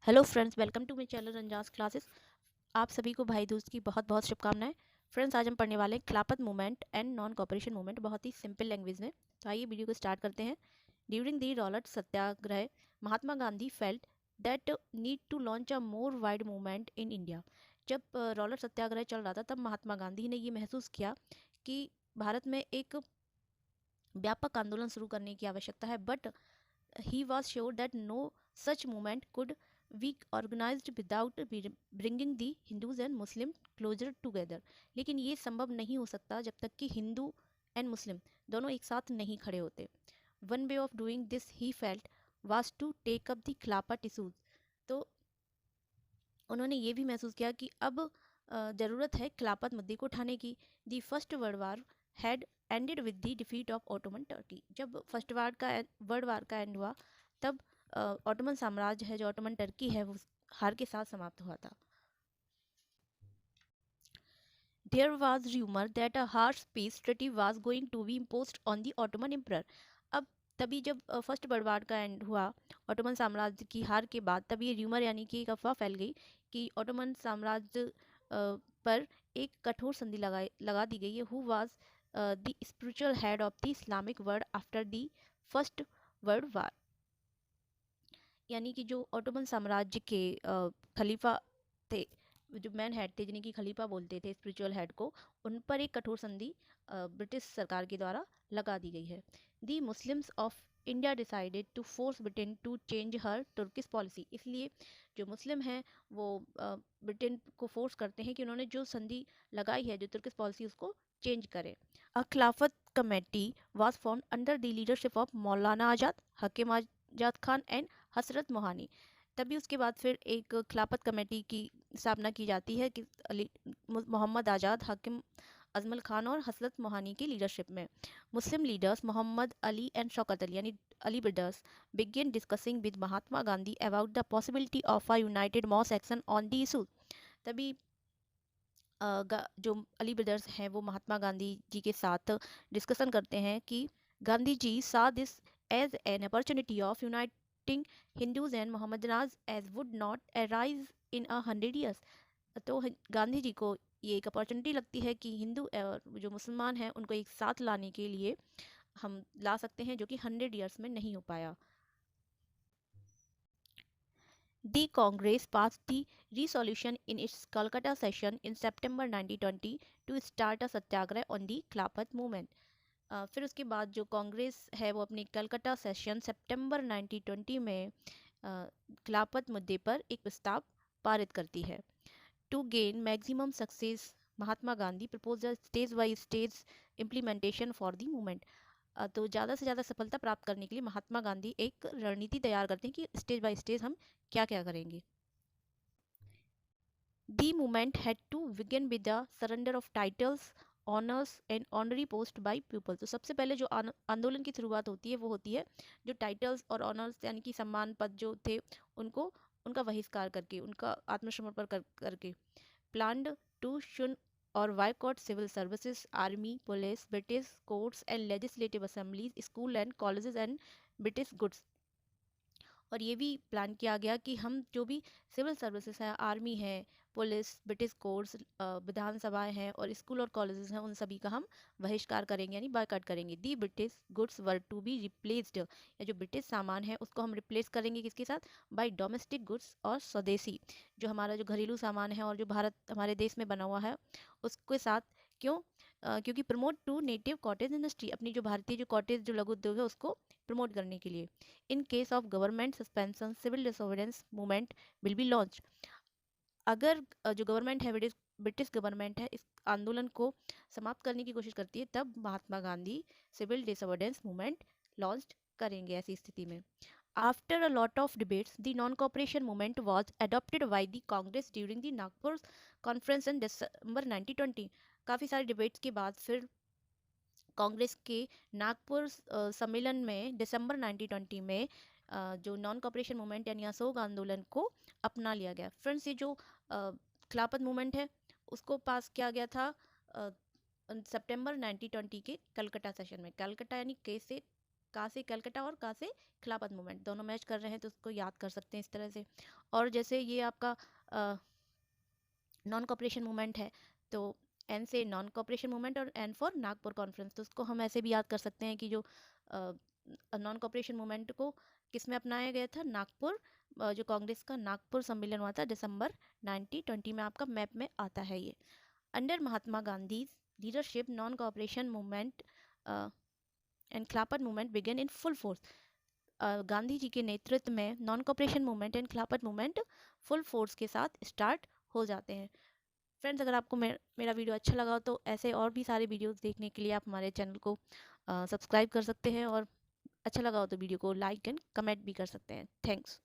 Hello friends, welcome to my channel Ranjas classes. आप सभी को भाई दूज की बहुत बहुत शुभकामनाएं। फ्रेंड्स, आज हम पढ़ने वाले हैं खिलाफत movement and non cooperation movement, बहुत ही सिंपल लैंग्वेज में। तो आइए वीडियो को स्टार्ट करते हैं। During the Rowlatt Satyagraha, Mahatma Gandhi felt that need to launch a more wide movement in India. जब रॉलेट सत्याग्रह चल रहा था तब महात्मा गांधी ने ये महसूस किया कि भारत में एक व्यापक आंदोलन शुरू करने की आवश्यकता है, but he was sure that no such movement could be organized without bringing the Hindus and Muslim closer together। लेकिन ये संभव नहीं हो सकता जब तक कि हिंदू एंड मुस्लिम दोनों एक साथ नहीं खड़े होते। One way of doing this he felt was to take up the Khilafat issues. तो उन्होंने ये भी महसूस किया कि अब ज़रूरत है खिलाफत मुद्दे को उठाने की। The first world war had ended with the defeat of Ottoman Turkey. जब फर्स्ट वर्ल्ड वार का एंड हुआ तब ऑटोमन साम्राज्य है, जो ऑटोमन टर्की है, वो हार के साथ समाप्त हुआ था। There was rumour that a harsh peace treaty was going to be imposed on the Ottoman emperor. अब तभी जब फर्स्ट वर्ल्ड वार का एंड हुआ ऑटोमन साम्राज्य की हार के बाद, तब ये र्यूमर यानी कि एक अफवाह फैल गई कि ऑटोमन साम्राज्य पर एक कठोर संधि लगा दी गई है। Who was the spiritual head of the Islamic world after the first world war. यानी कि जो ऑटोमन साम्राज्य के खलीफा थे, जो मैन हेड थे, जिन्हें की खलीफा बोलते थे, स्पिरिचुअल हेड को, उन पर एक कठोर संधि ब्रिटिश सरकार के द्वारा लगा दी गई है। The Muslims of India decided to force Britain to change her Turkish policy. इसलिए जो मुस्लिम हैं वो ब्रिटेन को फोर्स करते हैं कि उन्होंने जो संधि लगाई है, जो तुर्किश पॉलिसी, उसको चेंज करें। अ खिलाफत committee was formed under the leadership of Maulana Azad, Hakim Azad Khan and हसरत मोहानी। तभी उसके बाद फिर एक खिलाफत कमेटी की स्थापना की जाती है कि मोहम्मद आज़ाद, हाकिम अजमल खान और हसरत मोहानी की लीडरशिप में। Muslim leaders Mohammad Ali and Shaukat Ali यानी Ali brothers began discussing with Mahatma Gandhi about the possibility of a united mass action on the issue. तभी जो अली ब्रदर्स हैं वो महात्मा गांधी जी के साथ डिस्कशन करते हैं कि Gandhi ji saw this as an opportunity of uniting Hindus and Mohammedans as would not arise in 100 years। तो गांधी जी को ये एक अपॉर्चुनिटी लगती है कि हिंदू और जो मुसलमान हैं उनको एक साथ लाने के लिए हम ला सकते हैं, जो कि 100 years में नहीं हो पाया। The Congress passed the resolution in its Calcutta session in September 1920 to start a Satyagraha on the खिलाफत movement। फिर उसके बाद जो कांग्रेस है वो अपनी कलकत्ता सेशन सितंबर 1920 में खिलाफत मुद्दे पर एक प्रस्ताव पारित करती है। To gain maximum success, Mahatma Gandhi propose stage by stage implementation for the movement. तो ज़्यादा से ज़्यादा सफलता प्राप्त करने के लिए महात्मा गांधी एक रणनीति तैयार करते हैं कि स्टेज बाय स्टेज हम क्या क्या करेंगे। The movement had to begin with the surrender of titles, honours and honorary post by people. तो सबसे पहले जो आंदोलन की शुरुआत होती है वो होती है जो टाइटल्स और ऑनर्स यानी कि सम्मान पद जो थे उनको उनका बहिष्कार करके, उनका आत्मसमर्पण करके। प्लान्ड टू शुन और boycott civil services, army, police, British courts and legislative assemblies, school and colleges and British goods. और ये भी प्लान किया गया कि हम जो भी सिविल सर्विसेज हैं, आर्मी है, पुलिस, ब्रिटिश कोर्ट्स, विधानसभाएं हैं और स्कूल और कॉलेजेस हैं, उन सभी का हम बहिष्कार करेंगे यानी बायकॉट करेंगे। The British goods were to be replaced, या जो ब्रिटिश सामान है उसको हम रिप्लेस करेंगे किसके साथ? बाय डोमेस्टिक गुड्स और स्वदेशी, जो हमारा जो घरेलू सामान है और जो भारत हमारे देश में बना हुआ है उसके साथ। क्यों? क्योंकि promote to native cottage industry, अपनी जो भारतीय जो कॉटेज जो लघु उद्योग है उसको प्रमोट करने के लिए। In case of government suspension civil disobedience movement will be launch. अगर जो गवर्नमेंट है, ब्रिटिश गवर्नमेंट है, इस आंदोलन को समाप्त करने की कोशिश करती है, तब Mahatma Gandhi civil disobedience movement launch करेंगे ऐसी स्थिति में। After a lot of debates the non cooperation movement was adopted by the Congress during the Nagpur conference in December 1920। काफ़ी सारे डिबेट्स के बाद फिर कांग्रेस के नागपुर सम्मेलन में दिसंबर 1920 में जो नॉन कॉपरेशन मूवमेंट यानी असहयोग आंदोलन को अपना लिया गया। फ्रेंड्स, ये जो खिलाफत मूवमेंट है उसको पास किया गया था सितंबर 1920 के कलकत्ता सेशन में। कलकत्ता यानी के से का से कलकत्ता और का से खिलाफत मूवमेंट, दोनों मैच कर रहे हैं तो उसको याद कर सकते हैं इस तरह से। और जैसे ये आपका नॉन कॉपरेशन मूवमेंट है, तो एन से नॉन कॉपरेशन मूवमेंट और एन फॉर नागपुर कॉन्फ्रेंस, तो उसको हम ऐसे भी याद कर सकते हैं कि जो नॉन कॉपरेशन मूवमेंट को किस में अपनाया गया था, नागपुर, जो कांग्रेस का नागपुर सम्मेलन हुआ था दिसंबर 1920 में, आपका मैप में आता है ये। Under Mahatma Gandhi leadership non cooperation movement and Khilafat movement began in full force. Gandhi ji के नेतृत्व में non cooperation movement and Khilafat movement full force के साथ स्टार्ट हो जाते हैं। फ्रेंड्स, अगर आपको मेरा वीडियो अच्छा लगा तो ऐसे और भी सारे वीडियोस देखने के लिए आप हमारे चैनल को सब्सक्राइब कर सकते हैं, और अच्छा लगा हो तो वीडियो को लाइक एंड कमेंट भी कर सकते हैं। थैंक्स।